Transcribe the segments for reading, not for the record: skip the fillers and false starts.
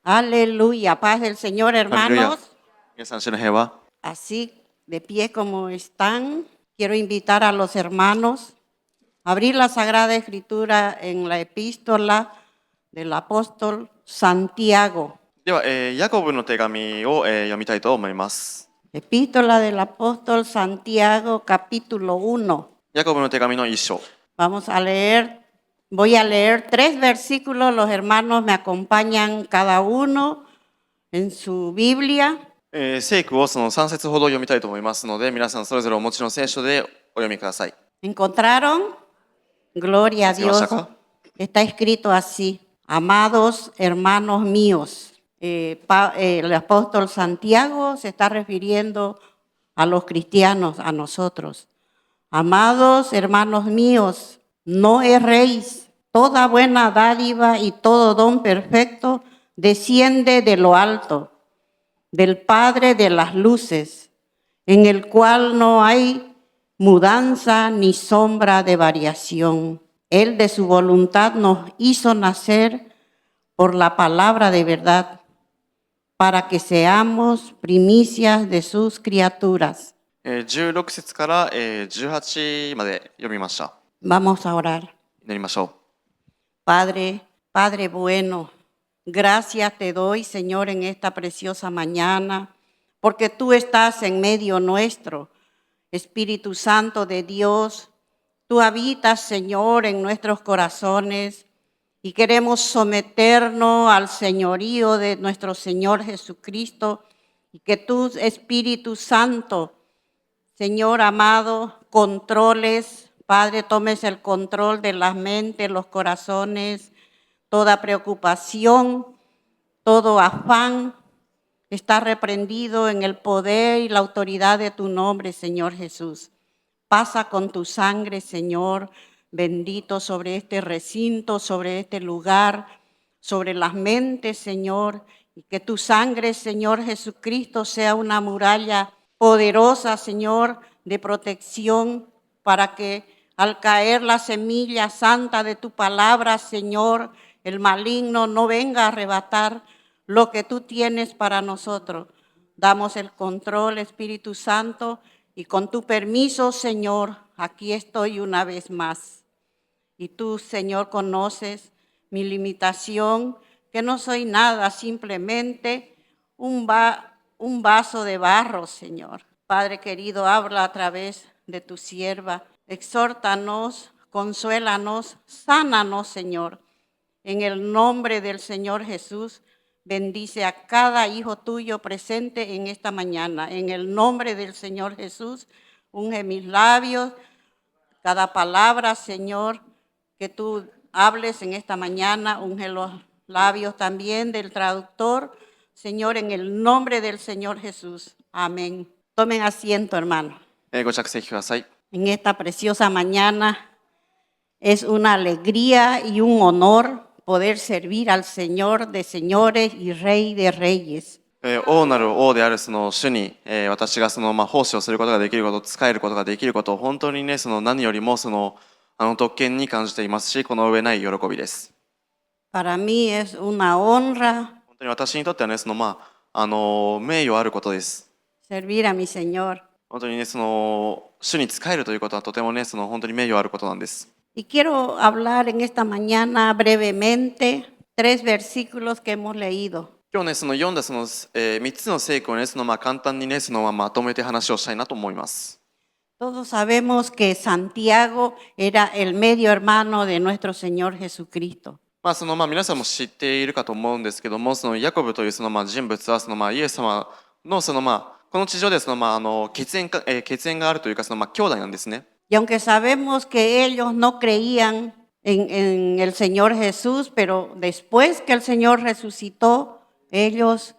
Aleluya, paz del Señor, ハレルヤ hermanos. 皆さん、主の平和。 Así de pie como están, quiero invitar a los hermanos a abrir la Sagrada Escritura en la epístola del apóstol Santiago. では、ヤコブの手紙を、読みたいと思います。 Epístola del apóstol Santiago, capítulo 1. ヤコブの手紙の一章。 Vamos a leer, voy a leer 3 versículos, los hermanos me acompañan cada uno en su Biblia. 聖句をその3節ほど読みたいと思いますので、皆さんそれぞれお持ちの聖書でお読みください。 ¿Encontraron? Gloria a 見つけました Dios. か？ Está escrito así: amados hermanos míos. El apóstol Santiago se está refiriendo a los cristianos, a nosotros. Amados hermanos míos, no erréis. Toda buena dádiva y todo don perfecto desciende de lo alto, del Padre de las luces, en el cual no hay mudanza ni sombra de variación. Él de su voluntad nos hizo nacer por la palabra de verdad, para que seamos primicias de sus criaturas. 16節から、18まで読みました。 Vamos a orar. 祈りましょう。 Padre, Padre bueno, gracias te doy, Señor, en esta preciosa mañana, porque tú estás en medio nuestro. Espíritu Santo de Dios, tú habitas, Señor, en nuestros corazones y queremos someternos al señorío de nuestro Señor Jesucristo y que tú, Espíritu Santo, Señor amado, controles, Padre, tomes el control de las mentes, los corazones, toda preocupación, todo afán está reprendido en el poder y la autoridad de tu nombre, Señor Jesús. Pasa con tu sangre, Señor, bendito sobre este recinto, sobre este lugar, sobre las mentes, Señor, y que tu sangre, Señor Jesucristo, sea una muralla poderosa, Señor, de protección para que al caer la semilla santa de tu palabra, Señor, el maligno no venga a arrebatar lo que tú tienes para nosotros. Damos el control, Espíritu Santo, y con tu permiso, Señor, aquí estoy una vez más. Y tú, Señor, conoces mi limitación, que no soy nada, simplemente un vaso de barro, Señor. Padre querido, habla a través de tu sierva. Exhórtanos, consuélanos, sánanos, Señor. En el nombre del Señor Jesús, bendice a cada hijo tuyo presente en esta mañana. En el nombre del Señor Jesús, unge mis labios, cada palabra, Señor, que tú hables en esta mañana, unge los labios también del traductor, Señor, en el nombre del Señor Jesús. Amén. Tomen asiento, hermano. ご着席ください。 En esta preciosa mañana es una alegría y un honor poder servir al Señor de señores y Rey de reyes. 王なる王であるその主に、私がその奉仕をすることができること、仕えることができること、本当にね、その何よりもその特権に感じていますし、この上ない喜びです。 Para mí es una honra 本当に私にとってはね、その名誉あることです。 servir a mi Señor. 本当にね、その主に仕えるということはとてもね、その本当に名誉あることなんです。 Y quiero hablar en esta mañana brevemente 3 versículos que hemos leído. 今日ね、その読んだその、3つの聖句をね、その簡単にね、そのまとめて話をしたいなと思います。 Todos sabemos que Santiago era el medio hermano de nuestro Señor Jesucristo. 皆さんも知っているかと思うんですけども、そのヤコブというその人物はそのイエス様のそのこの地上でその血縁があるというかその兄弟なんですね。 Y aunque sabemos que ellos no creían en el Señor Jesús, pero después que el Señor resucitó, ellos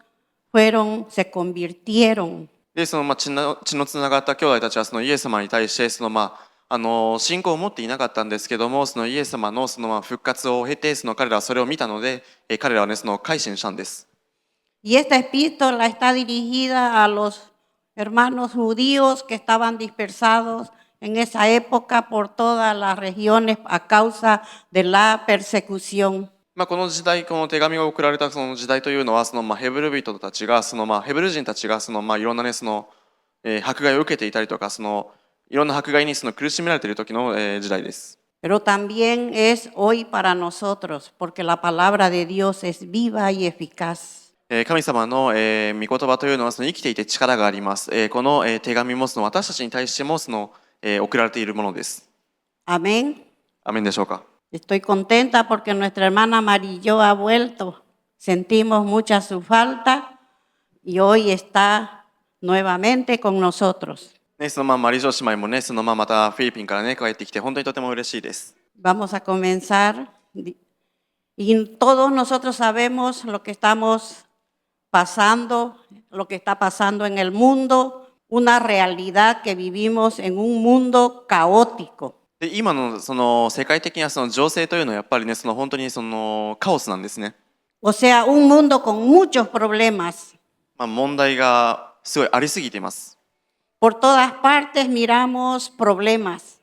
se convirtieron. で、その血のつながった兄弟たちはそのイエス様に対してその信仰を持っていなかったんですけども、そのイエス様のその復活を経てその彼らはそれを見たので、彼らはねその改心したんです。 Y esta epístola está dirigida a los hermanos judíos que estaban dispersados en esa época por todas las regiones a causa de la persecución. この時代、この手紙が送られたその時代というのは、ヘブル人たちが、ヘブル人たちが、いろんなね、迫害を受けていたりとか、いろんな迫害に苦しめられている時の、時代です。Pero también es hoy para nosotros, porque la palabra de Dios es viva y eficaz. 神様の、御言葉というのは生きていて力があります。この、手紙も私たちに対しても送られているものです。Amén. アメンでしょうか。Estoy contenta porque nuestra hermana Marillo ha vuelto. Sentimos mucha su falta y hoy está nuevamente con nosotros. ね、マリージョ姉妹もね、またフィリピンからね、帰ってきて、本当にとても嬉しいです。Vamos a comenzar. Y todos nosotros sabemos lo que estamos pasando, lo que está pasando en el mundo, una realidad que vivimos en un mundo caótico. で今の世界的な情勢というのはやっぱりね、本当にカオスなんですね。O sea, un mundo con muchos problemas. 問題がすごいありすぎています。Por todas partes miramos problemas.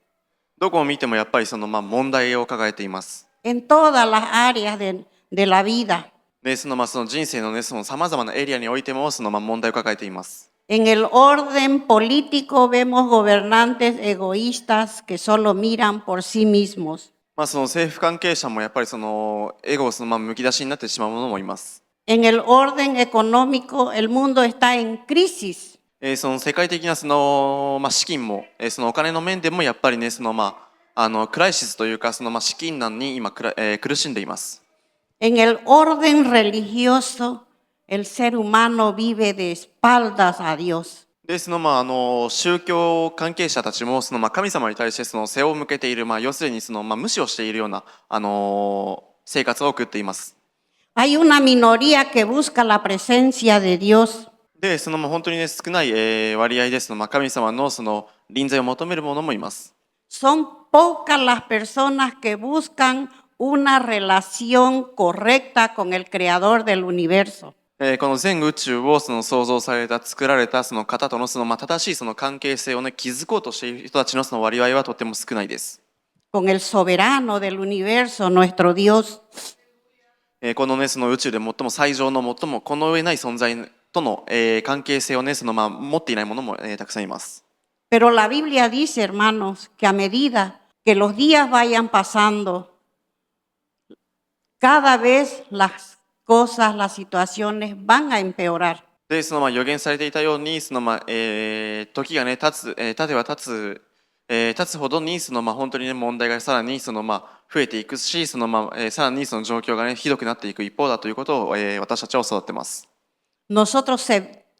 どこを見てもやっぱり問題を抱えています。En todas las áreas de la vida. でその人生のね、さまざまなエリアにおいても問題を抱えています。En el orden político vemos gobernantes egoístas que solo miran por sí mismos. 政府関係者もやっぱりエゴをむき出しになってしまう者もいます。En el orden económico el mundo está en crisis. 世界的な資金も、お金の面でもやっぱりね、クライシスというか資金難に今苦しんでいます。En el orden religioso el ser humano vive de espaldas a Dios. で宗教関係者たちも神様に対して背を向けている、要するに無視をしているような、生活を送っています。Hay una minoría que busca la presencia de Dios. で本当にね、少ない、割合で神様の臨在を求める者もいます。Son pocas las personas que buscan una relación correcta con el creador del universo. この全宇宙を創造された、作られた方との正しい関係性をね、築こうとしている人たちの割合はとても少ないです。Con el soberano del universo, nuestro Dios. このね、宇宙で最も最上の最もこの上ない存在との、関係性をね、持っていないものも、たくさんいます。Pero la Biblia dice, hermanos, que a medida que los días vayan pasando, cada vez las cosas, las situaciones van a empeorar. で予言されていたように時がね経てば経つほどに本当にね、問題がさらに増えていくしさらに状況がねひどくなっていく一方だということを、私たちは教わってます。Nosotros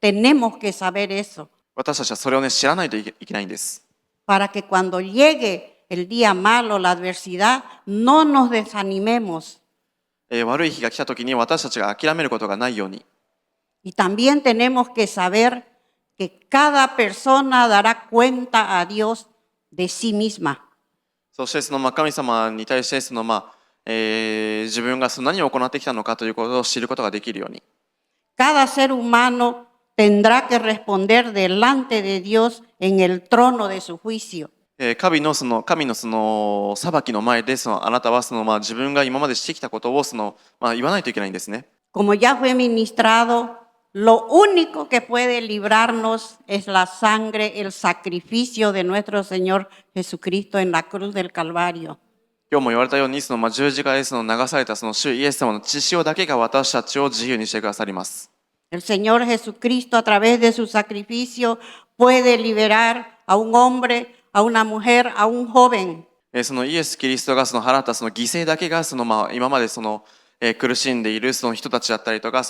tenemos que saber eso. 私たちはそれをね知らないといけないんです。Para que cuando llegue el día malo, la adversidad, no nos desanimemos. 悪い日が来た時に私たちが諦めることがないように。Y también tenemos que saber que cada persona dará cuenta a Dios de sí misma. そして神様に対して自分が何を行ってきたのかということを知ることができるように。Cada ser humano tendrá que responder delante de Dios en el trono de su juicio. 神の裁きの前であなたは自分が今までしてきたことを言わないといけないんですね。Como ya fue ministrado, lo único que puede librarnos es la sangre, el sacrificio de nuestro Señor Jesucristo en la cruz del Calvario. 今日も言われたように十字架で流された主イエス様の血潮だけが私たちを自由にしてくださります。El Señor Jesucristo a través de su sacrificio puede liberar a un hombre, a una mujer, a un joven. イエス・キリストが払った犠牲だけが今まで苦しんでいる人たちだったりとか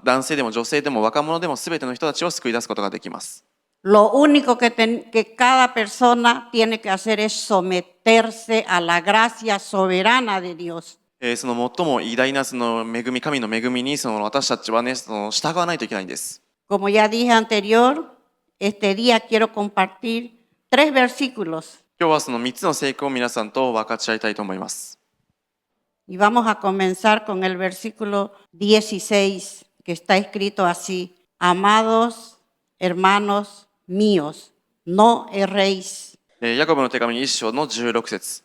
男性でも女性でも若者でも全ての人たちを救い出すことができます。Lo único que cada persona tiene que hacer es someterse a la gracia soberana de Dios. 最も偉大な恵み、神の恵みに私たちはね従わないといけないんです。Como ya dije anterior, este día quiero compartir 3 versículos. 今日は3つの聖句を皆さんと分かち合いたいと思います。Y vamos a comenzar con el versículo 16, que está escrito así: Amados hermanos míos, no erréis. ヤコブの手紙1章の16節。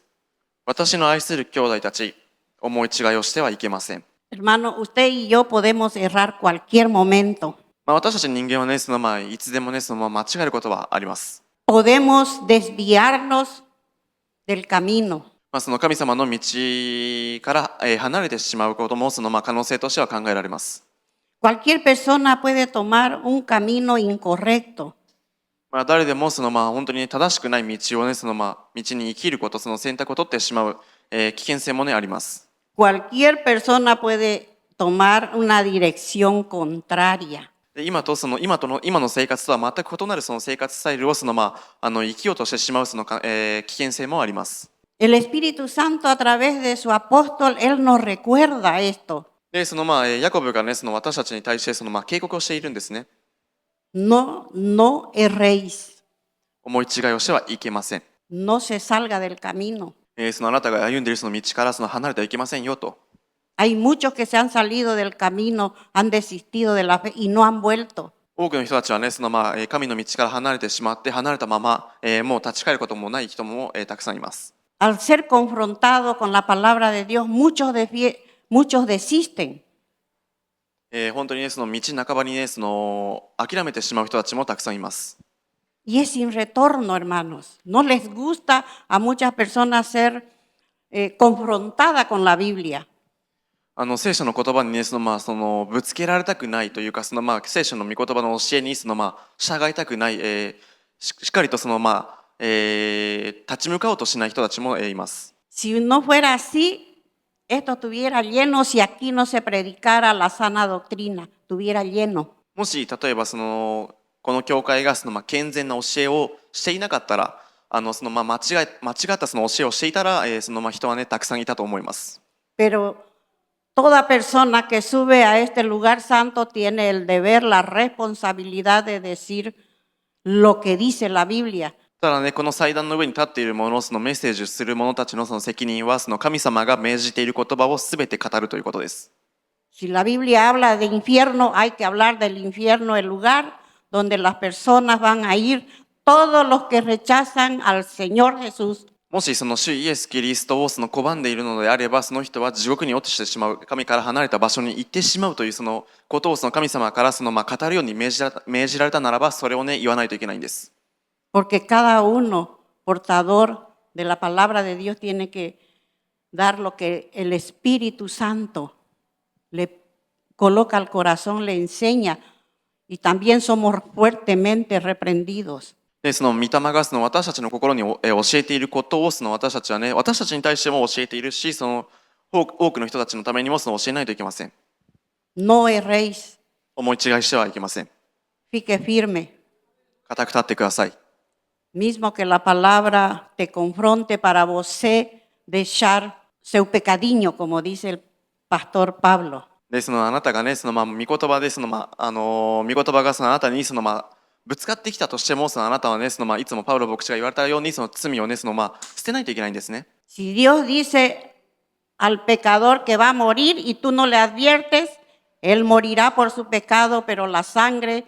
私の愛する兄弟たち、思い違いをしてはいけません。Hermano, usted y yo podemos errar cualquier momento. 私たち人間はね、いつでもね、間違えることはあります。Podemos desviarnos del camino. その神様の道から、離れてしまうことも可能性としては考えられます。Cualquier persona puede tomar un camino incorrecto. 誰でも本当に正しくない道をね、道に生きること、その選択を取ってしまう、危険性もね、あります。Cualquier persona puede tomar una dirección contraria. で今の生活とは全く異なるその生活スタイルを生きようとしてしまう危険性もあります。El Espíritu Santo a través de su apóstol, Él nos recuerda esto. でヤコブがね、私たちに対して警告をしているんですね。No erréis. 思い違いをしてはいけません。No se salga del camino. あなたが歩んでいるその道から離れてはいけませんよと。Hay muchos que se han salido del camino, han desistido de la fe y no han vuelto. 多くの人たちはね、神の道から離れてしまって、離れたまま、もう立ち返ることもない人も、たくさんいます。Al ser confrontados con la palabra de Dios, muchos desisten. 本当にね、道半ばにね、諦めてしまう人たちもたくさんいます。Y es sin retorno, hermanos. No les gusta a muchas personas ser confrontadas con la Biblia. 聖書の言葉にね、ぶつけられたくないというか、聖書の御言葉の教えに従いたくない、しっかりと立ち向かおうとしない人たちも、います。Si no fuera así, esto estuviera lleno, si aquí no se predicara la sana doctrina, estuviera lleno. もし例えばこの教会が健全な教えをしていなかったら、間違ったその教えをしていたら、人はねたくさんいたと思います。Pero toda persona que sube a este lugar santo tiene el deber, la responsabilidad de decir lo que dice la Biblia. ただね、この祭壇の上に立っている者、メッセージする者たちの責任は、神様が命じている言葉をすべて語るということです。Si la Biblia habla de infierno, hay que hablar del infierno, el lugar donde las personas van a ir, todos los que rechazan al Señor Jesús. もし主イエス・キリストを拒んでいるのであれば、その人は地獄に落ちてしまう、神から離れた場所に行ってしまうということを神様から語るように命じられたならば、それをね言わないといけないんです。Porque cada uno portador de la palabra de Dios tiene que dar lo que el Espíritu Santo le coloca al corazón, le enseña, y también somos fuertemente reprendidos. で御霊が私たちの心に教えていることを私たちはね、私たちに対しても教えているし、多くの人たちのためにも教えないといけません。No erréis. 思い違いしてはいけません。Fique firme. 固く立ってください。Mismo que la palabra te confronte para vos dejar seu pecadinho, como dice el pastor Pablo. であなたがね、御言葉で御言葉があなたにぶつかってきたとしても、あなたはね、いつもパウロ牧師が言われたように、罪をね、捨てないといけないんですね。Si Dios dice al pecador que va a morir y tú no le adviertes, él morirá por su pecado, pero la sangre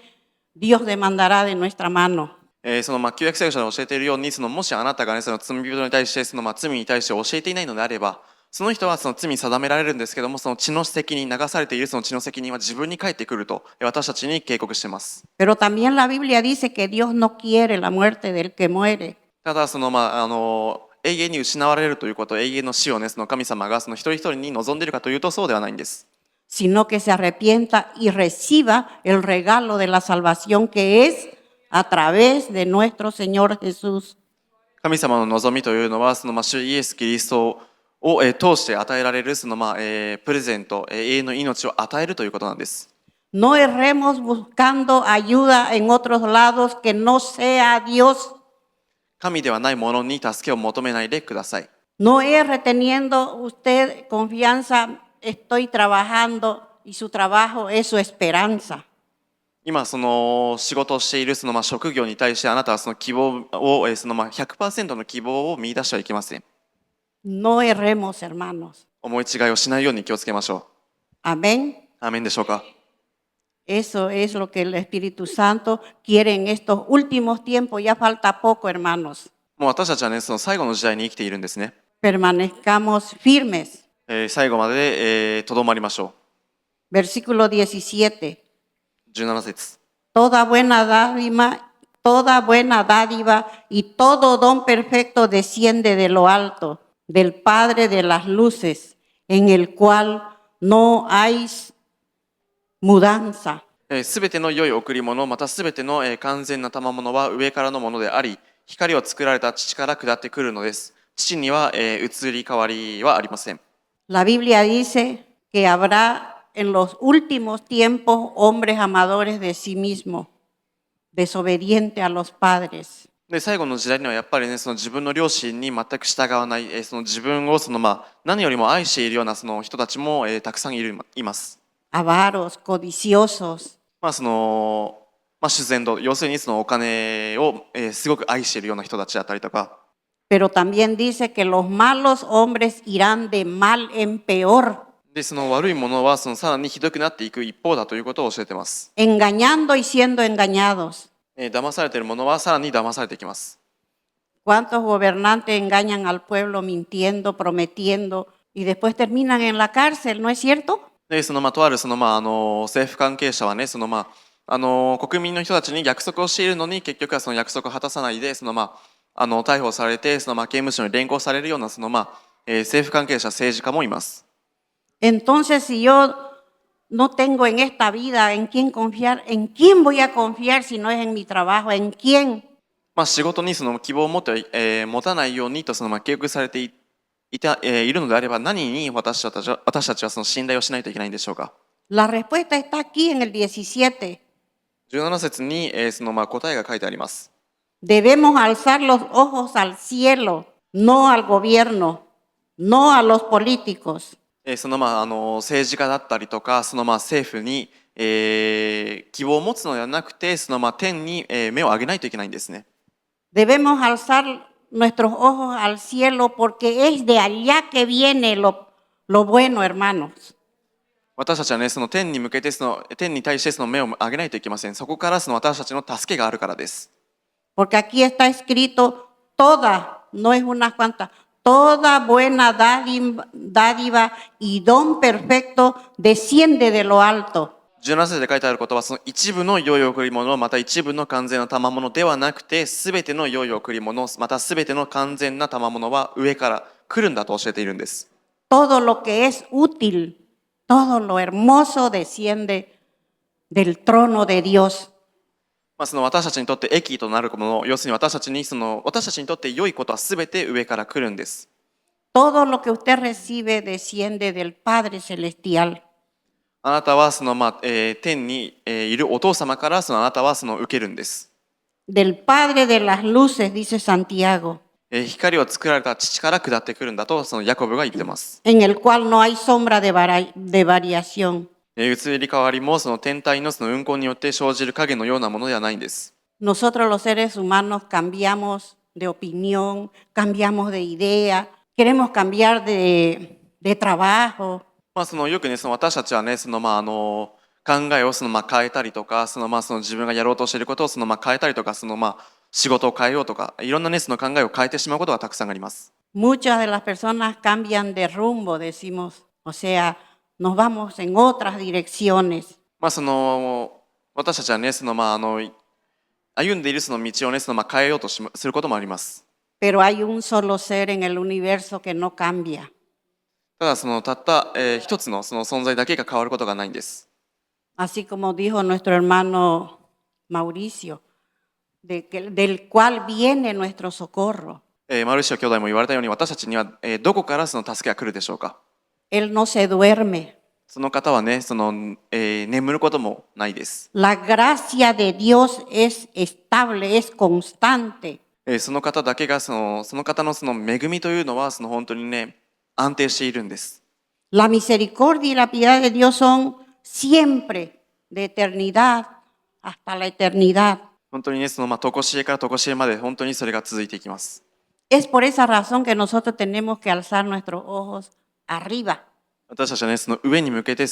Dios demandará de nuestra mano. 旧約聖書で教えているように、もしあなたがね、罪人に対して、罪に対して教えていないのであれば、その人は罪に定められるんですけども、血の責任、流されている血の責任は自分に返ってくると、私たちに警告しています。Pero también la Biblia dice que Dios no quiere la muerte del que muere. ただ永遠に失われるということ、永遠の死をね、神様が一人一人に望んでいるかというと、そうではないんです。Sino que se arrepienta y reciba el regalo de la salvación que es a través de nuestro Señor Jesús. 神様の望みというのは、主イエス・キリストを通して与えられるプレゼント、永遠の命を与えるということなんです。No erremos buscando ayuda en otros lados que no sea Dios. 神ではないものに助けを求めないでください。No erre teniendo usted confianza, estoy trabajando y su trabajo es su esperanza. 今仕事をしている職業に対してあなたは希望を100% の希望を見出してはいけません。No erremos, hermanos. 思い違いをしないように気をつけましょう。Amén. アーメンでしょうか。Eso es lo que el Espíritu Santo quiere en estos últimos tiempos. Ya falta poco, hermanos. もう私たちはね、最後の時代に生きているんですね。Permanezcamos firmes. 最後までとどまりましょ Versículo 17. う。17節。 Toda buena dádiva y todo don perfecto desciende de lo alto, del Padre de las luces, en el cual no hay mudanza. すべての良い贈り物、またすべての完全な賜物は上からのものであり、光を作られた父から下ってくるのです。父には移り変わりはありません。 La Biblia dice que habrá en los últimos tiempos hombres amadores de sí mismos, desobedientes a los padres. で、最後の時代にはやっぱりね、その自分の両親に全く従わない、その自分を何よりも愛しているようなその人たちもたくさんいます。 Avaros, codiciosos, 自然と、要するにそのお金をすごく愛しているような人たちだったりとか、 pero también dice que los malos hombres irán de mal en peor, で、その悪いものはそのさらにひどくなっていく一方だということを教えています。 engañando y siendo engañados. 騙されているものはさらに騙されていきます。 ¿Cuántos gobernantes engañan al pueblo mintiendo, prometiendo y después terminan en la cárcel? ¿No es cierto? で、とある政府関係者はね、国民の人たちに約束をしているのに、結局はその約束を果たさないで、逮捕されて、刑務所に連行されるような、政府関係者、政治家もいます。 Entonces, si yo no tengo en esta vida en quién confiar, ¿en quién voy a confiar si no es en mi trabajo? ¿En quién? 仕事にその希望を持たないようにと警告されているのであれば、何に私たちはその信頼をしないといけないんでしょうか。 La respuesta está aquí en el 17. 17節に答えが書いてあります。 Debemos alzar los ojos al cielo, no al gobierno, no a los políticos. 政治家だったりとか、政府に、希望を持つのではなくて、天に、目を上げないといけないんですね。 Debemos alzar nuestros ojos al cielo porque es de allá que viene lo bueno, hermanos. 私たちはね、その天に向けて天に対してその目を上げないといけません。そこから私たちの助けがあるからです。 Porque aquí está escrito toda, no es unas cuantas, toda buena dádiva y don perfecto desciende de lo alto. 17節で書いてあることは、その一部の良い贈り物、また一部の完全な賜物ではなくて、すべての良い贈り物、またすべての完全な賜物は上から来るんだと教えているんです。 Todo lo que es útil, todo lo hermoso desciende del trono de Dios. その私たちにとって益となるもの、要するに私たちにとって良いことはすべて上から来るんです。 Todo lo que usted recibe desciende del Padre Celestial. あなたは天にいるお父様からあなたは受けるんです。 Del Padre de las luces, dice Santiago, 光を作られた父から下ってくるんだとヤコブが言ってます。 en el cual no hay sombra de variación. 移り変わりも天体の運行によって生じる影のようなものではないんです。 Nosotros los seres humanos cambiamos de opinión, cambiamos de idea, queremos cambiar de trabajo. よくね、私たちはね、考えを変えたりとか、自分がやろうとしていることを変えたりとか、仕事を変えようとか、いろんなね、考えを変えてしまうことがたくさんあります。 Muchas de las personas cambian de rumbo, decimos, o sea, nos vamos en otras direcciones. 私たちはね、歩んでいる道をね、変えようとすることもあります。 Pero hay un solo ser en el universo que no cambia. ただたった一つの存在だけが変わることがないんです。 Así como dijo nuestro hermano Mauricio, del cual viene nuestro socorro. マルシオ兄弟も言われたように、私たちにはどこから助けが来るでしょうか。 Él no se duerme. その方はね、眠ることもないです。 La gracia de Dios es estable, es constante. その方だけがその方の恵みというのは本当にね、安定しているんです。 La misericordia y la piedad de Dios son siempre de eternidad hasta la eternidad. 本当にね、常しえから常しえまで本当にそれが続いていきます。 Es por esa razón que nosotros tenemos que alzar nuestros ojos arriba, 私たちはね、上に向けて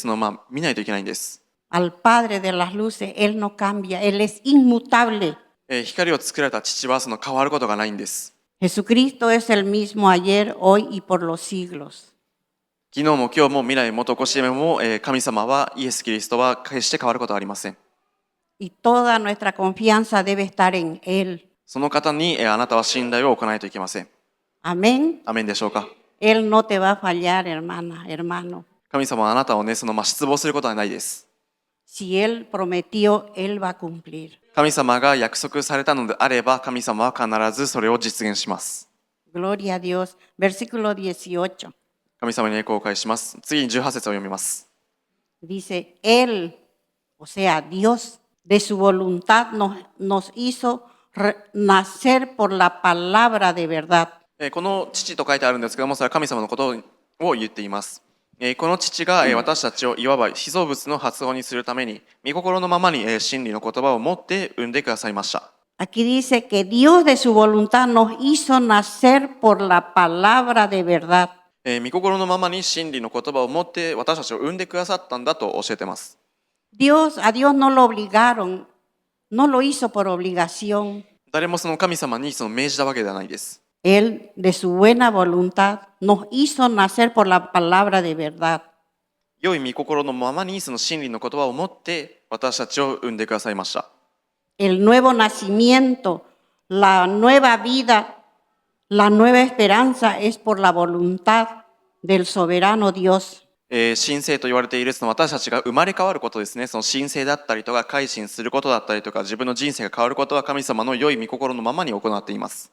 見ないといけないんです。 al Padre de las luces. Él no cambia, Él es inmutable. 光を作られた父は変わることがないんです。 Jesucristo es el mismo ayer, hoy y por los siglos. 昨日も今日も未来もとこしえも、神様はイエス・キリストは決して変わることはありません。 Y toda nuestra confianza debe estar en Él. その方に、あなたは信頼を行わないといけません。 Amén. アメンでしょうか。 Él no te va a fallar, hermana, hermano. 神様はあなたをね、失望することはないです。 Si Él prometió, Él va a cumplir. 神様が約束されたのであれば、神様は必ずそれを実現します。 Gloria a Dios. Versículo 18. 神様に栄光を返します。次に18節を読みます。 Dice, Él, o sea, Dios, de su voluntad nos hizo nacer por la palabra de verdad. この父と書いてあるんですけども、それは神様のことを言っています。この父が私たちをいわば被造物の発音にするために、御心のままに真理の言葉を持って生んでくださいました。 Aquí dice que Dios de su voluntad nos hizo nacer por la palabra de verdad. 御心のままに真理の言葉を持って私たちを生んでくださったんだと教えています。 A Dios no lo obligaron, no lo hizo por obligación. 誰もその神様に命じたわけではないです。 Él, de su buena voluntad, nos hizo nacer por la palabra de verdad. 良い御心のままに真理の言葉を持って私たちを生んでくださいました。 El nuevo nacimiento, la nueva vida, la nueva esperanza es por la voluntad del soberano Dios. 神聖と言われている私たちが生まれ変わることですね。その神聖だったりとか改心することだったりとか自分の人生が変わることは神様の良い御心のままに行っています。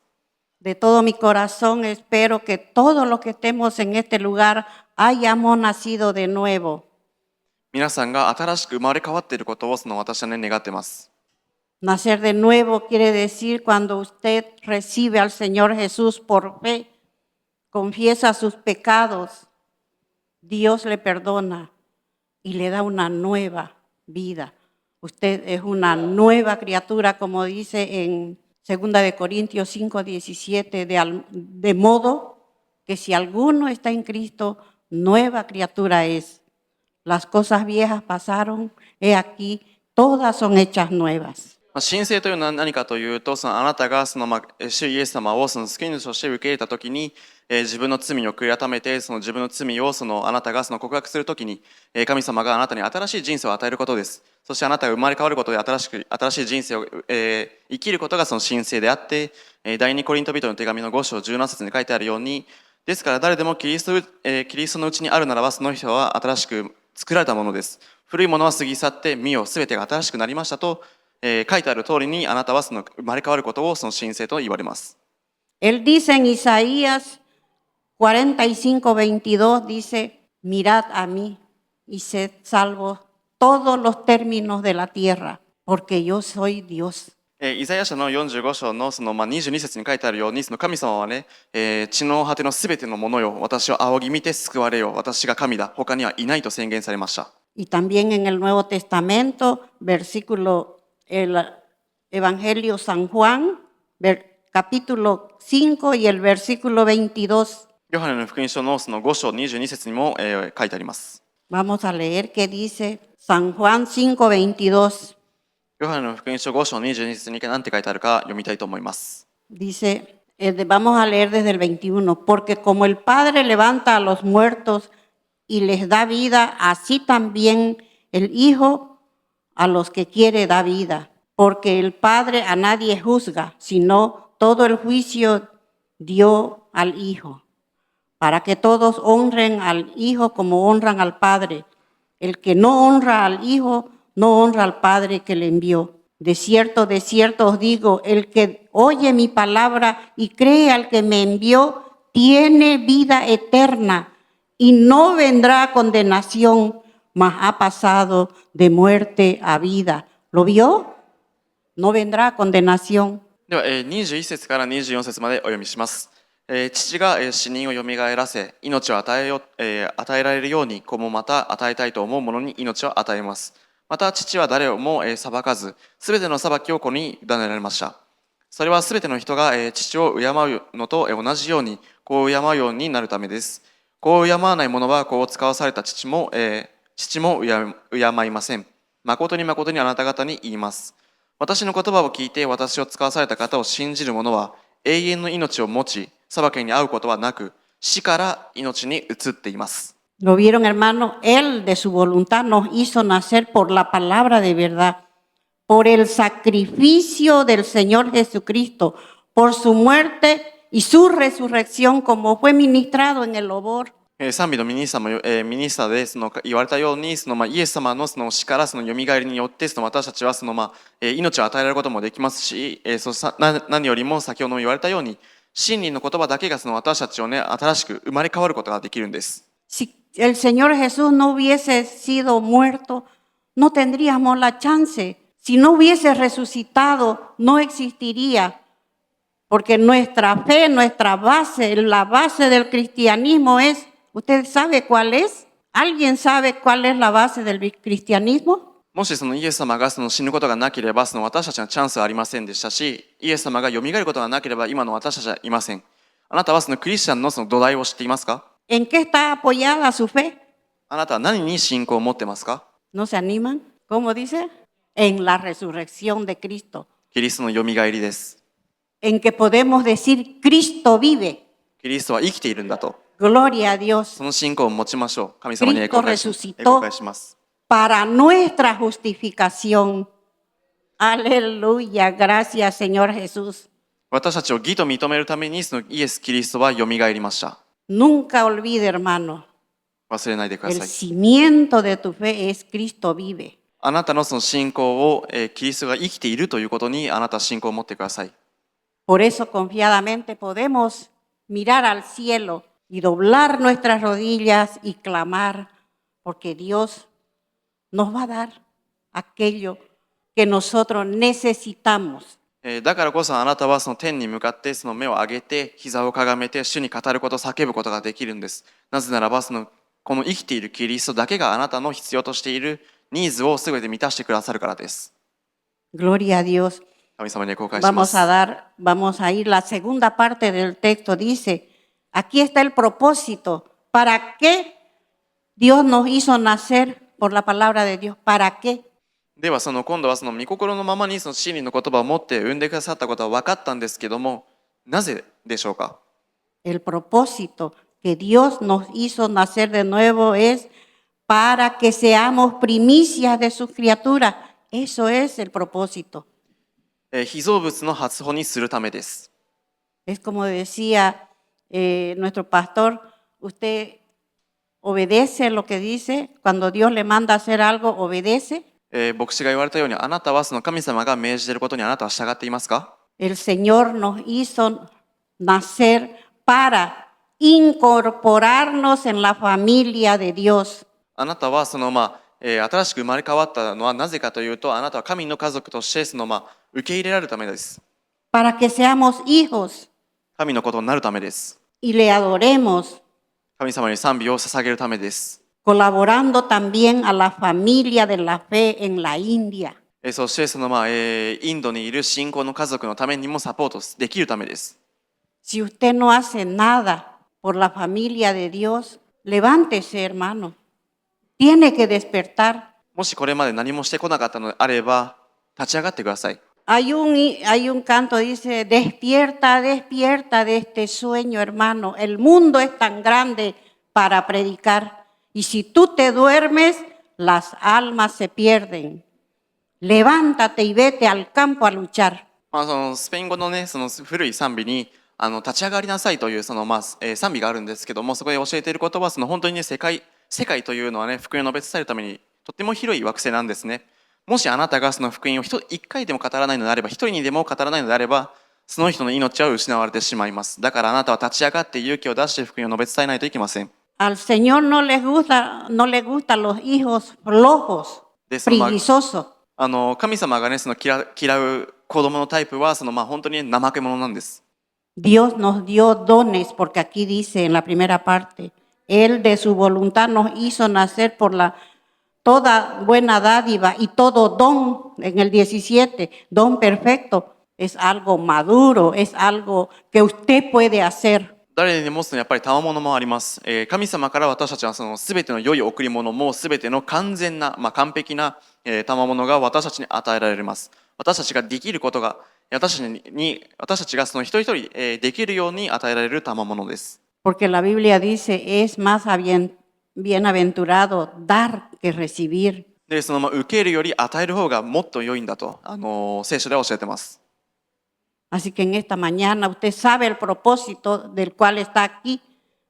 De todo mi corazón espero que todos los que estemos en este lugar hayamos nacido de nuevo. 皆さんが新しく生まれ変わっていることを私は願っています。 Nacer de nuevo quiere decir cuando usted recibe al Señor Jesús por fe, confiesa sus pecados, Dios le perdona y le da una nueva vida. Usted es una nueva criatura, como dice en 2 de Corintios 5:17, de modo que si alguno está en Cristo, nueva criatura es. Las cosas viejas pasaron, he aquí, todas son hechas nuevas. 神聖というのは何かというと、あなたが主イエス様を救い主として受け入れたときに、自分の罪を悔い改めて、自分の罪をあなたが告白するときに、神様があなたに新しい人生を与えることです。そしてあなたが生まれ変わることで新しい人生を、生きることが神聖であって、第二コリント人の手紙の5章17節に書いてあるように、ですから誰でもキリストのうちにあるならば、その人は新しく作られたものです。古いものは過ぎ去って、見よ、すべてが新しくなりましたと、書いてある通りにあなたは生まれ変わることを神聖と言われます。 Él dice en Isaías 45:22, dice, mirad a mí y sed salvos todos los términos de la tierra, porque yo soy Dios. イザヤ書の45章の22節に書いてあるように、神様はね、地の果てのすべてのものよ、私を仰ぎ見て救われよ、私が神だ、他にはいないと宣言されました。 Y también en el Nuevo Testamento, el Evangelio San Juan, capítulo 5 y el versículo 22. ヨハネの福音書の5章22節にも、書いてあります。 Vamos a leer qué dice San Juan 5:22. ヨハネの福音書5章22節に何て書いてあるか読みたいと思います。 Dice, vamos a leer desde el 21. Porque como el Padre levanta a los muertos y les da vida, así también el Hijo a los que quiere da vida. Porque el Padre a nadie juzga, sino todo el juicio dio al Hijo, para que todos honren al Hijo como honran al Padre. El que no honra al Hijo, no honra al Padre que le envió. De cierto os digo, el que oye mi palabra y cree al que me envió, tiene vida eterna y no vendrá a condenación, mas ha pasado de muerte a vida. ¿Lo vio? No vendrá a condenación. では、21節から24節までお読みします。父が死人をよみがえらせ、命を与えられるように、子もまた与えたいと思う者に命を与えます。また父は誰をも裁かず、すべての裁きを子に委ねられました。それはすべての人が父を敬うのと同じように、子を敬うようになるためです。子を敬わない者は子を使わされた父も敬いません。誠に誠にあなた方に言います。私の言葉を聞いて私を使わされた方を信じる者は永遠の命を持ち、裁きに遭うことはなく、死から命に移っています。¿Lo vieron, hermano? Él de su voluntad nos hizo nacer por la palabra de verdad, por el sacrificio del Señor Jesucristo, por su muerte y su resurrección, como fue ministrado en el Obor. 賛美のミニスターも、ミニスターで言われたようにイエス様の死から蘇りによって私たちは命を与えられることもできますし、何よりも先ほども言われたように真理の言葉だけが私たちを新しく生まれ変わることができるんです。Si el Señor Jesús no hubiese sido muerto, no tendríamos la chance. Si no hubiese resucitado, no existiría. Porque nuestra fe, nuestra base, la base del cristianismo es, ¿usted sabe cuál es? ¿Alguien sabe cuál es la base del cristianismo? もしイエス様が死ぬことがなければ私たちのチャンスはありませんでしたし、イエス様が蘇ることがなければ今の私たちはいません。あなたはクリスチャンの土台を知っていますか？ ¿En qué está apoyada su fe? あなたは何に信仰を持ってますか？ ¿No se animan? ¿Cómo dice? En la resurrección de Cristo. キリストの蘇りです。En que podemos decir, Cristo vive. キリストは生きているんだと。Gloria a Dios. その信仰を持ちましょう。神様に栄 Cristo 光 resucitó します。 para nuestra justificación. Aleluya. Gracias, Señor Jesús. 私たちを義と認めるためにイエス・キリストは蘇りました。 Nunca olvide, hermano. 忘れないでくだ El さい。 cimiento de tu fe es Cristo vive. あなたの信仰を、キリストが生きているということにあなたは信仰を持ってください。 Por eso confiadamente podemos mirar al cielo y doblar nuestras rodillas y clamar, porque Dios nos va a dar aquello que nosotros necesitamos. だからこそあなたは天に向かって目を上げて膝をかがめて主に語ること叫ぶことができるんです。なぜならばこの生きているキリストだけがあなたの必要としているニーズを全て満たしてくださるからです。 Gloria a Dios. 神様に栄光を返します。 Vamos a ir, la segunda parte del texto dice, aquí está el propósito, ¿para qué Dios nos hizo nacer por la palabra de Dios? ¿Para qué? では今度は御心のままに真理の言葉を持って産んでくださったことは分かったんですけども、なぜでしょうか？ El propósito que Dios nos hizo nacer de nuevo es para que seamos primicias de sus criaturas. Eso es el propósito. 被造物の初歩にするためです。 Es como decía nuestro pastor, usted obedece lo que dice, cuando Dios le manda a hacer algo, obedece. 牧師が言われたように、あなたは神様が命じていることにあなたは従っていますか？ El Señor nos hizo nacer para incorporarnos en la familia de Dios. あなたは新しく生まれ変わったのはなぜかというと、あなたは神の家族として受け入れられるためです。 Para que seamos hijos 神のことになるためです。 y le adoremos, 神様に賛美を捧げるためです。 colaborando también a la familia de la fe en la India. そしてインドにいる信仰の家族のためにもサポートできるためです。 Si usted no hace nada por la familia de Dios, levántese, hermano. Tiene que despertar. もしこれまで何もしてこなかったのであれば、立ち上がってください。 Hay un canto, dice, despierta, despierta de este sueño, hermano. El mundo es tan grande para predicar. Y si tú te duermes, las almas se pierden. Levántate y vete al campo a luchar. スペイン語の古い賛美に立ち上がりなさいという賛美があるんですけども、そこで教えていることは本当に世界というのは福音を述べ伝えるためにとっても広い惑星なんですね。もしあなたが福音を一回でも語らないのであれば、一人にでも語らないのであれば、その人の命は失われてしまいます。だからあなたは立ち上がって勇気を出して福音を述べ伝えないといけません。 Al Señor no le gustan los hijos flojos, preguizosos. 神様が嫌う子供のタイプは本当に怠け者なんです。 Dios nos dio dones, porque aquí dice en la primera parte, Él de su voluntad nos hizo nacer por toda buena dádiva y todo don, en el 17, don perfecto, es algo maduro, es algo que usted puede hacer. 誰にもやっぱり賜物もあります。神様から私たちは全ての良い贈り物も全ての完全な、完璧な賜物が私たちに与えられます。私たちができることが私たちが一人一人できるように与えられる賜物です。 Porque la Biblia dice, es más bienaventurado dar que recibir. で、その受けるより与える方がもっと良いんだと、聖書では教えてます。Así que en esta mañana usted sabe el propósito del cual está aquí,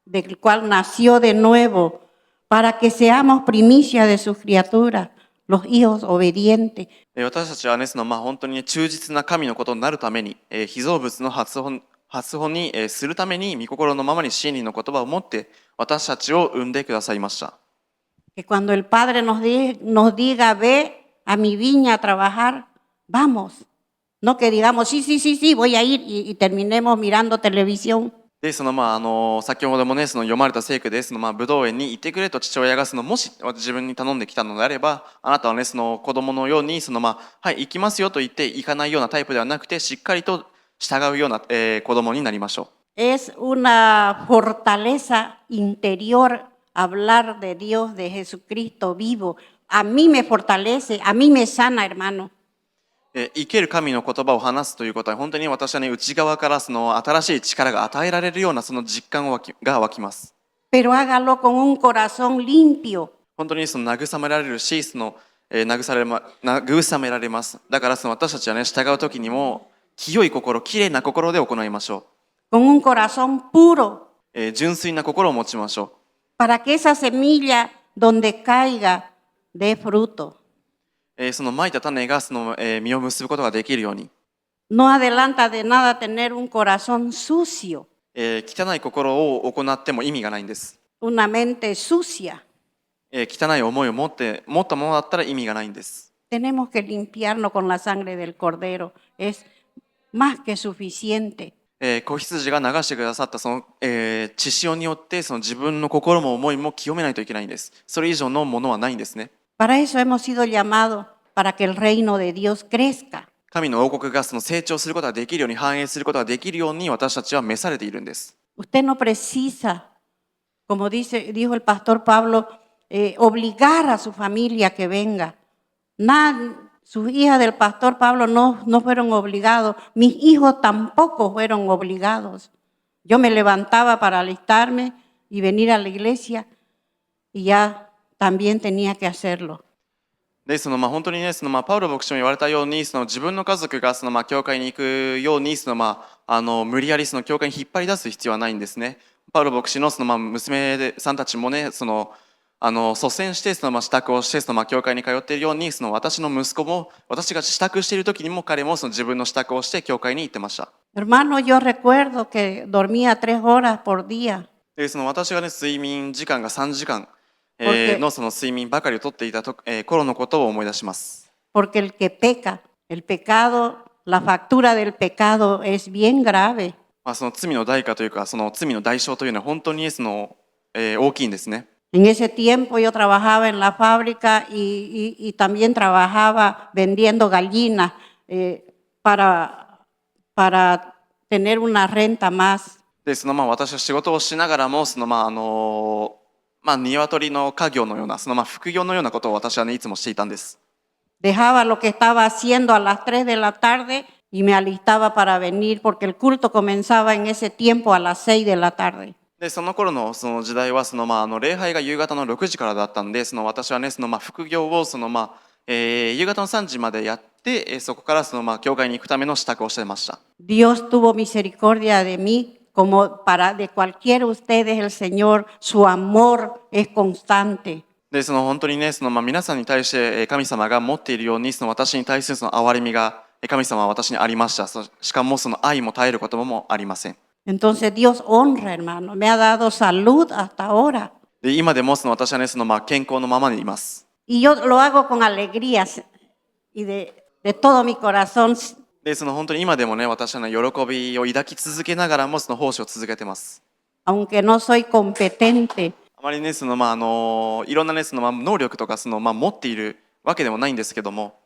del cual nació de nuevo, para que seamos primicia de sus criaturas, los hijos obedientes. 私たちはね、本当にね、忠実な神のことになるために、被造物の発音にするために、御心のままに真理の言葉を持って、私たちを生んでくださいました。Que cuando el Padre nos diga, ve a mi viña a trabajar, vamos. No que digamos, sí, voy a ir y terminemos mirando televisión. で、先ほどもね、読まれた聖句で、ブドウ園に行ってくれと父親がもし自分に頼んできたのであれば、あなたはね、子供のように、はい、行きますよと言って行かないようなタイプではなくて、しっかりと従うような、子供になりましょう。Es una fortaleza interior hablar de Dios, de Jesucristo vivo. A mí me fortalece, a mí me sana, hermano. 生ける神の言葉を話すということは、本当に私はね、内側から新しい力が与えられるような実感が湧きます。Pero hágalo con un corazón limpio. 本当に慰められるし、慰められます。だから私たちはね、従う時にも清い心、きれいな心で行いましょう。Con un corazón puro. 純粋な心を持ちましょう。Para que esa semilla donde caiga dé fruto. その蒔いた種が実を結ぶことができるように。No adelanta de nada tener un corazón sucio. 汚い心を行っても意味がないんです。Una mente sucia. 汚い思いを持ったものだったら意味がないんです。Tenemos que limpiarnos con la sangre del cordero. Es más que suficiente. 子羊が流してくださった血潮によって自分の心も思いも清めないといけないんです。それ以上のものはないんですね。Para eso hemos sido llamados, para que el reino de Dios crezca. 神の王国が成長することができるように、繁栄することができるように私たちは召されているんです。Usted no precisa, como dijo el pastor Pablo, obligar a su familia a que venga. Sus hijas del pastor Pablo no fueron obligados. Mis hijos tampoco fueron obligados. Yo me levantaba para alistarme y venir a la iglesia y ya también tenía que hacerlo. で、本当にね、パウロ牧師も言われたように、自分の家族が教会に行くように、無理やり教会に引っ張り出す必要はないんですね。パウロ牧師の娘さんたちもね、率先して支度をして教会に通っているように、私の息子も私が支度している時にも彼も自分の支度をして教会に行ってました。Hermano, yo recuerdo que dormía 3 horas por día. で、私がね、睡眠時間が3時間。の睡眠ばかりをとっていた頃のことを思い出します。Porque el que peca, el pecado, la factura del pecado es bien grave. 罪の代価というか、罪の代償というのは本当に大きいんですね。En ese tiempo yo trabajaba en la fábrica y también trabajaba vendiendo gallinas para tener una renta más. で、私は仕事をしながらも鶏の家業のような、副業のようなことを私はね、いつもしていたんです。Dejaba lo que estaba haciendo a las 3 de la tarde y me alistaba para venir porque el culto comenzaba en ese tiempo a las 6 de la tarde. で、その頃の時代は礼拝が夕方の6時からだったんで、私はね、副業を夕方の3時までやって、そこから教会に行くための支度をしてました。Dios tuvo misericordia de mí.Como para de cualquiera de ustedes, el Señor, su amor es constante. で、本当にね、皆さんに対して神様が持っているように、私に対する憐れみが神様は私にありました。しかも愛も絶えることもありません。Entonces Dios honra, hermano. Me ha dado salud hasta ahora. で、今でも私はね、健康のままにいます。Y yo lo hago con alegría y de todo mi corazón.で、本当に今でもね、私は喜びを抱き続けながらも奉仕を続けてます。Aunque no soy competente. あまりね、いろんなね、能力とか持っているわけでもないんですけども。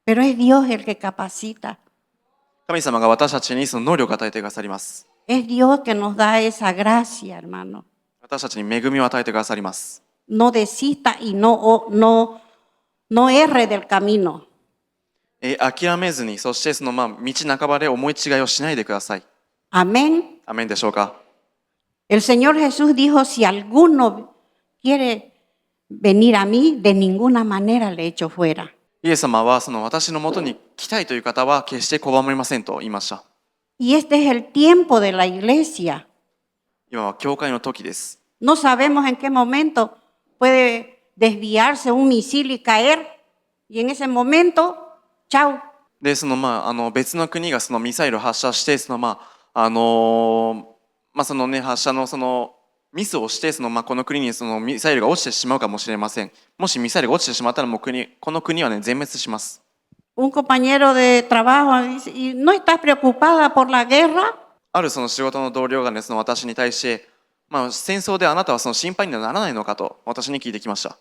Pero es Dios el que capacita. 神様が私たちに能力を与えてくださります。Es Dios que nos da esa gracia, hermano. 私たちに恵みを与えてくださります。No desista y no erre del camino.諦めずに、そして道半ばで思い違いをしないでください。Amén. アメンでしょうか。El Señor Jesús dijo, si alguno quiere venir a mí, de ninguna manera le echo fuera. イエス様はその私のもとに来たいという方は決して拒みませんと言いました。 Y este es el tiempo de la iglesia. 今は教会の時です。 No sabemos en qué momento puede desviarse un misil y caer. Y en ese momento, chao. で、その別の国がそのミサイルを発射して、そのそのね、発射のそのミスをして、そのこの国にそのミサイルが落ちてしまうかもしれません。もしミサイルが落ちてしまったらもうこの国はね、全滅します。Un compañero de trabajo dice, ¿y no estás preocupada por la guerra? あるその仕事の同僚がね、その私に対して、戦争であなたはその心配にはならないのかと私に聞いてきました。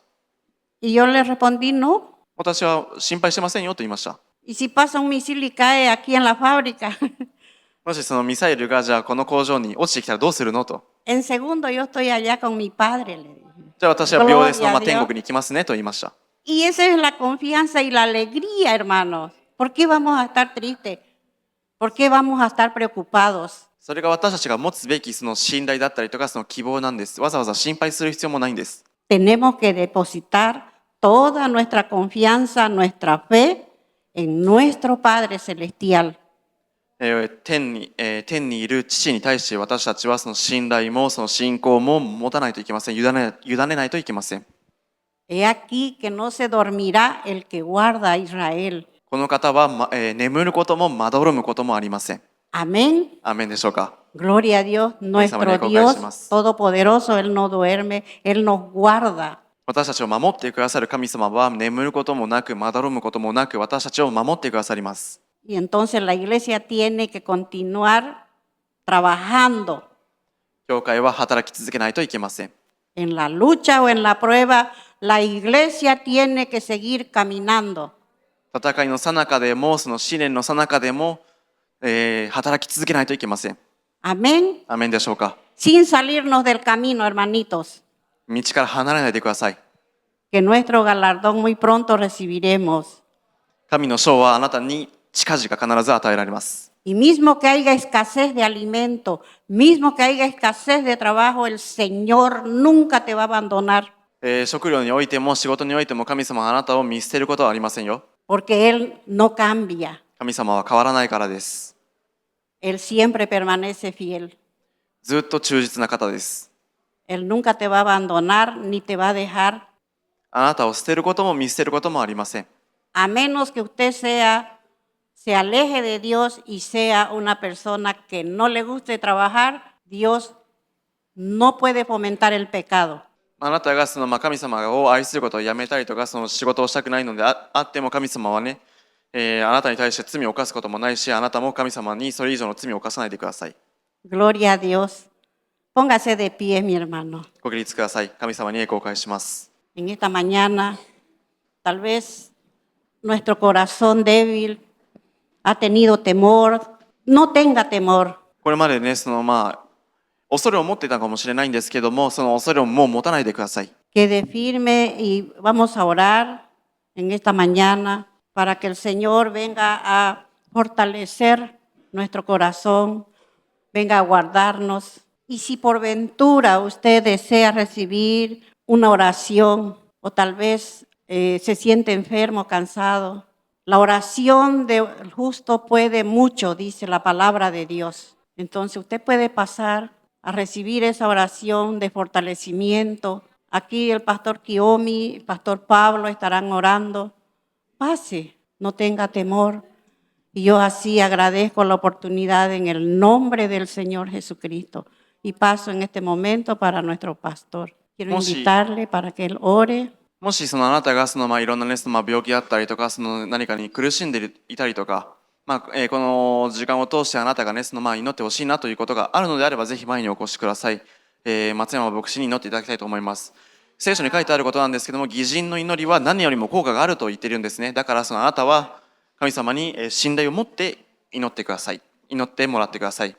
Y yo le respondí, no. 私は心配してませんよと言いました。¿Y si pasa un misil y cae aquí en la fábrica? もしそのミサイルがじゃあこの工場に落ちてきたらどうするのと。En segundo yo estoy allá con mi padre, le dije. じゃあ私は秒でその Gloria a Dios. 天国に行きますねと言いました。 Y esa es la confianza y la alegría, hermanos. ¿Por qué vamos a estar tristes? ¿Por qué vamos a estar preocupados? それが私たちが持つべきその信頼だったりとかその希望なんです。わざわざ心配する必要もないんです。 Tenemos que depositar toda nuestra confianza, nuestra fe en nuestro Padre Celestial. 天にいる父に対して私たちはその信頼もその信仰も持たないといけません。委ねないといけません。 He aquí que no se dormirá el que guarda a Israel. この方は、眠ることもまどろむこともありません。 Amén. アーメンでしょうか。 Gloria a Dios, nuestro Dios todopoderoso, Él no duerme, Él nos guarda. 私たちを守ってくださる神様は眠ることもなくまどろむこともなく私たちを守ってくださります。 Y entonces la iglesia tiene que continuar trabajando 教会は働き続けないといけません。 en la lucha o en la prueba. La iglesia tiene que seguir caminando. 戦いの最中でもその試練の最中でも、働き続けないといけません。 Amén. アーメンでしょうか。 Sin salirnos del camino, hermanitos. 道から離れないでください。 Que nuestro galardón muy pronto recibiremos. 神の賞はあなたに近々必ず与えられます。 Y mismo que haya escasez de alimento, mismo que haya escasez de trabajo, el Señor nunca te va a abandonar. 食料においても仕事においても神様はあなたを見捨てることはありませんよ。 Porque Él no cambia. 神様は変わらないからです。 Él siempre permanece fiel. ずっと忠実な方です。 Él nunca te va a abandonar ni te va a dejar. あなたを捨てることも見捨てることもありません。 A menos que usted se aleje de Dios y sea una persona que no le guste trabajar, Dios no puede fomentar el pecado. あなたがその神様を愛することをやめたりとかその仕事をしたくないのであっても神様はね、あなたに対して罪を犯すこともないし、あなたも神様にそれ以上の罪を犯さないでください。 Gloria a Dios. Póngase de pie, mi hermano. ご起立ください。神様に栄光を返します。 En esta mañana, tal vez nuestro corazón débil ha tenido temor. No tenga temor. これまでね、恐れを持っていたかもしれないんですけども、その恐れをもう持たないでください。 Quede firme y vamos a orar en esta mañana para que el Señor venga a fortalecer nuestro corazón, venga a guardarnos. Y si por ventura usted desea recibir una oración o tal vez se siente enfermo, cansado, la oración del justo puede mucho, dice la palabra de Dios. Entonces usted puede pasar a recibir esa oración de fortalecimiento. Aquí el pastor Kiomi, el pastor Pablo estarán orando. Pase, no tenga temor. Y yo así agradezco la oportunidad en el nombre del Señor Jesucristo. Y paso en este momento para nuestro pastor. Quiero invitarle para que él ore. もしあなたがいろんなね、病気だったりとか何かに苦しんでいたりとか、この時間を通してあなたがね、祈ってほしいなということがあるのであればぜひ前にお越しください。松山牧師に祈っていただきたいと思います。聖書に書いてあることなんですけども、義人の祈りは何よりも効果があると言っているんですね。だからあなたは神様に信頼を持って祈ってください。祈ってもらってください。